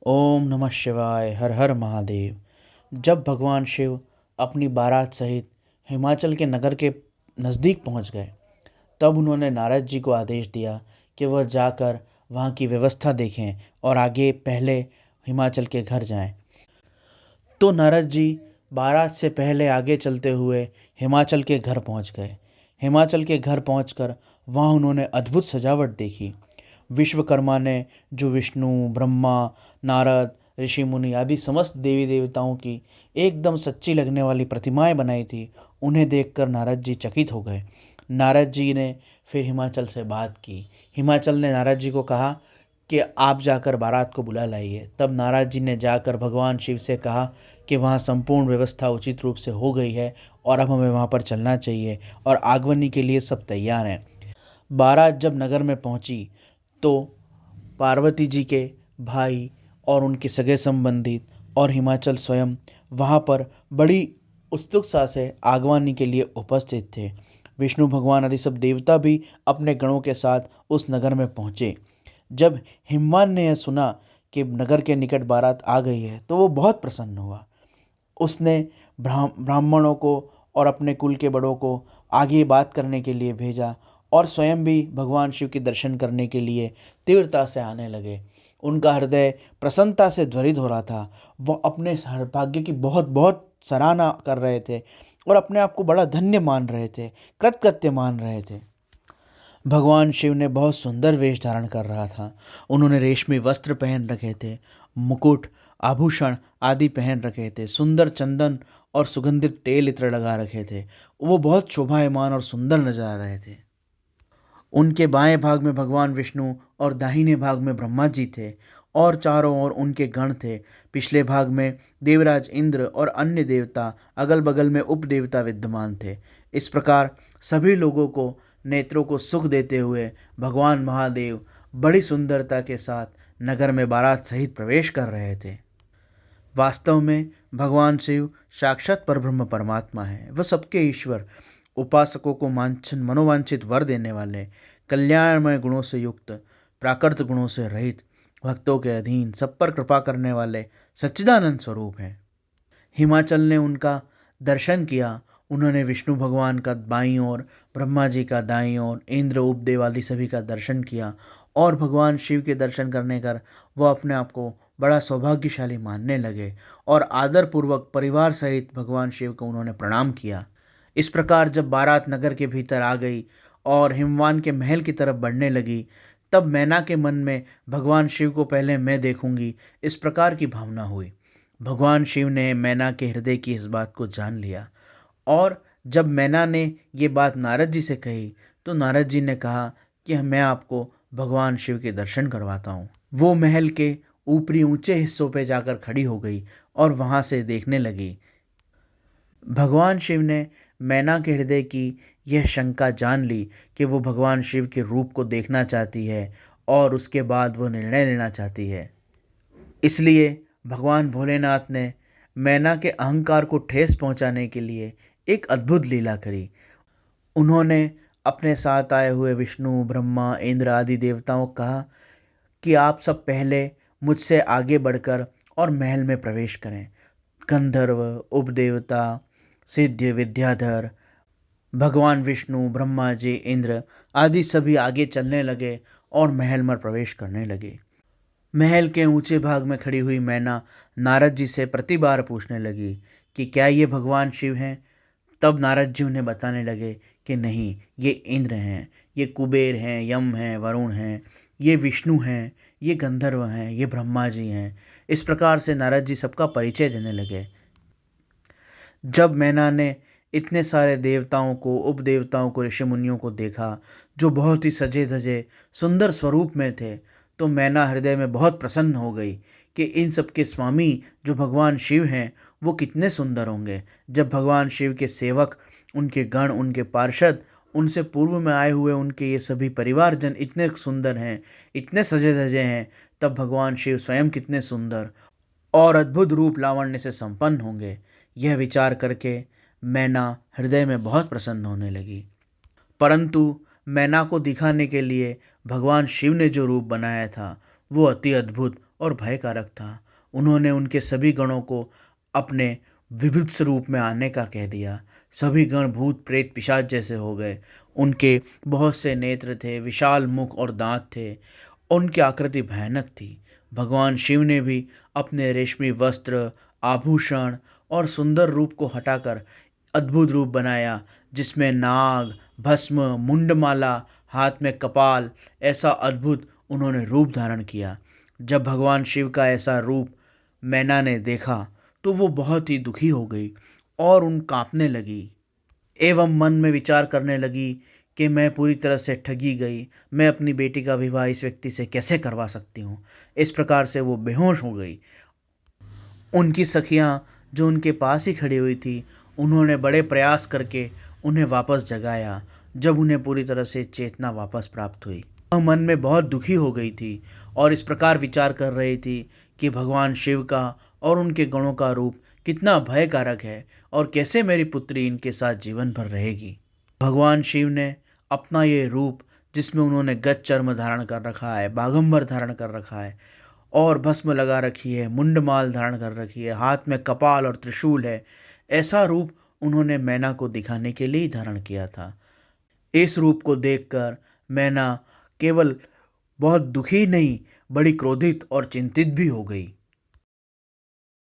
ओम नमः शिवाय। हर हर महादेव। जब भगवान शिव अपनी बारात सहित हिमाचल के नगर के नज़दीक पहुंच गए, तब उन्होंने नारद जी को आदेश दिया कि वह जाकर वहां की व्यवस्था देखें और आगे पहले हिमाचल के घर जाएं। तो नारद जी बारात से पहले आगे चलते हुए हिमाचल के घर पहुंच गए। हिमाचल के घर पहुंचकर वहां उन्होंने अद्भुत सजावट देखी। विश्वकर्मा ने जो विष्णु, ब्रह्मा, नारद, ऋषि मुनि आदि समस्त देवी देवताओं की एकदम सच्ची लगने वाली प्रतिमाएं बनाई थी, उन्हें देखकर नारद जी चकित हो गए। नारद जी ने फिर हिमाचल से बात की। हिमाचल ने नारद जी को कहा कि आप जाकर बारात को बुला लाइए। तब नारद जी ने जाकर भगवान शिव से कहा कि वहाँ संपूर्ण व्यवस्था उचित रूप से हो गई है और अब हमें वहाँ पर चलना चाहिए और आगमनी के लिए सब तैयार हैं। बारात जब नगर में पहुंची तो पार्वती जी के भाई और उनके सगे संबंधी और हिमाचल स्वयं वहाँ पर बड़ी उत्सुकता से आगवानी के लिए उपस्थित थे। विष्णु भगवान आदि सब देवता भी अपने गणों के साथ उस नगर में पहुँचे। जब हिमवान ने यह सुना कि नगर के निकट बारात आ गई है तो वो बहुत प्रसन्न हुआ। उसने ब्राह्मणों को और अपने कुल के बड़ों को आगे बात करने के लिए भेजा और स्वयं भी भगवान शिव के दर्शन करने के लिए तीव्रता से आने लगे। उनका हृदय प्रसन्नता से ज्वलित हो रहा था। वह अपने सौभाग्य की बहुत बहुत सराहना कर रहे थे और अपने आप को बड़ा धन्य मान रहे थे, कृतकृत्य मान रहे थे। भगवान शिव ने बहुत सुंदर वेश धारण कर रहा था। उन्होंने रेशमी वस्त्र पहन रखे थे, मुकुट, आभूषण आदि पहन रखे थे, सुंदर चंदन और सुगंधित तेल इत्र लगा रखे थे। वो बहुत शोभायमान और सुंदर नजर आ रहे थे। उनके बाएं भाग में भगवान विष्णु और दाहिने भाग में ब्रह्मा जी थे और चारों ओर उनके गण थे। पिछले भाग में देवराज इंद्र और अन्य देवता, अगल बगल में उपदेवता विद्यमान थे। इस प्रकार सभी लोगों को नेत्रों को सुख देते हुए भगवान महादेव बड़ी सुंदरता के साथ नगर में बारात सहित प्रवेश कर रहे थे। वास्तव में भगवान शिव साक्षात परब्रह्म परमात्मा है। वह सबके ईश्वर, उपासकों को मनोवांछित वर देने वाले, कल्याणमय गुणों से युक्त, प्राकृत गुणों से रहित, भक्तों के अधीन, सब पर कृपा करने वाले सच्चिदानंद स्वरूप हैं। हिमाचल ने उनका दर्शन किया। उन्होंने विष्णु भगवान का बाईं ओर, ब्रह्मा जी का दाईं ओर, इंद्र, उपदेव आदि सभी का दर्शन किया और भगवान शिव के दर्शन करने कर वह अपने आप को बड़ा सौभाग्यशाली मानने लगे और आदरपूर्वक परिवार सहित भगवान शिव को उन्होंने प्रणाम किया। इस प्रकार जब बारात नगर के भीतर आ गई और हिमवान के महल की तरफ बढ़ने लगी, तब मैना के मन में भगवान शिव को पहले मैं देखूंगी, इस प्रकार की भावना हुई। भगवान शिव ने मैना के हृदय की इस बात को जान लिया और जब मैना ने ये बात नारद जी से कही तो नारद जी ने कहा कि मैं आपको भगवान शिव के दर्शन करवाता हूँ। वो महल के ऊपरी ऊंचे हिस्सों पे जाकर खड़ी हो गई और वहाँ से देखने लगी। भगवान शिव ने मैना के हृदय की यह शंका जान ली कि वो भगवान शिव के रूप को देखना चाहती है और उसके बाद वो निर्णय लेना चाहती है। इसलिए भगवान भोलेनाथ ने मैना के अहंकार को ठेस पहुंचाने के लिए एक अद्भुत लीला करी। उन्होंने अपने साथ आए हुए विष्णु, ब्रह्मा, इंद्र आदि देवताओं को कहा कि आप सब पहले मुझसे आगे बढ़कर और महल में प्रवेश करें। गंधर्व, उपदेवता, सिद्ध, विद्याधर, भगवान विष्णु, ब्रह्मा जी, इंद्र आदि सभी आगे चलने लगे और महल में प्रवेश करने लगे। महल के ऊंचे भाग में खड़ी हुई मैना नारद जी से प्रति बार पूछने लगी कि क्या ये भगवान शिव हैं। तब नारद जी उन्हें बताने लगे कि नहीं, ये इंद्र हैं, ये कुबेर हैं, यम हैं, वरुण हैं, ये विष्णु हैं, ये गंधर्व हैं, ये ब्रह्मा जी हैं। इस प्रकार से नारद जी सबका परिचय देने लगे। जब मैना ने इतने सारे देवताओं को, उपदेवताओं को, ऋषि मुनियों को देखा जो बहुत ही सजे धजे सुंदर स्वरूप में थे, तो मैना हृदय में बहुत प्रसन्न हो गई कि इन सब के स्वामी जो भगवान शिव हैं वो कितने सुंदर होंगे। जब भगवान शिव के सेवक, उनके गण, उनके पार्षद, उनसे पूर्व में आए हुए उनके ये सभी परिवारजन इतने सुंदर हैं, इतने सजे धजे हैं, तब भगवान शिव स्वयं कितने सुंदर और अद्भुत रूप लावण्य से संपन्न होंगे। यह विचार करके मैना हृदय में बहुत प्रसन्न होने लगी। परंतु मैना को दिखाने के लिए भगवान शिव ने जो रूप बनाया था वो अति अद्भुत और भयकारक था। उन्होंने उनके सभी गणों को अपने विभत्स रूप में आने का कह दिया। सभी गण भूत प्रेत पिशाच जैसे हो गए। उनके बहुत से नेत्र थे, विशाल मुख और दांत थे। उनकी आकृति भयानक थी। भगवान शिव ने भी अपने रेशमी वस्त्र, आभूषण और सुंदर रूप को हटाकर अद्भुत रूप बनाया, जिसमें नाग, भस्म, मुंडमाला, हाथ में कपाल, ऐसा अद्भुत उन्होंने रूप धारण किया। जब भगवान शिव का ऐसा रूप मैना ने देखा तो वो बहुत ही दुखी हो गई और उन कांपने लगी एवं मन में विचार करने लगी कि मैं पूरी तरह से ठगी गई। मैं अपनी बेटी का विवाह इस व्यक्ति से कैसे करवा सकती हूँ। इस प्रकार से वो बेहोश हो गई। उनकी सखियां जो उनके पास ही खड़ी हुई थी, उन्होंने बड़े प्रयास करके उन्हें वापस जगाया। जब उन्हें पूरी तरह से चेतना वापस प्राप्त हुई, वह मन में बहुत दुखी हो गई थी और इस प्रकार विचार कर रही थी कि भगवान शिव का और उनके गणों का रूप कितना भयकारक है और कैसे मेरी पुत्री इनके साथ जीवन भर रहेगी। भगवान शिव ने अपना ये रूप, जिसमें उन्होंने गज चर्म धारण कर रखा है, बाघंबर धारण कर रखा है और भस्म लगा रखी है, मुंडमाल धारण कर रखी है, हाथ में कपाल और त्रिशूल है, ऐसा रूप उन्होंने मैना को दिखाने के लिए ही धारण किया था। इस रूप को देखकर मैना केवल बहुत दुखी नहीं, बड़ी क्रोधित और चिंतित भी हो गई।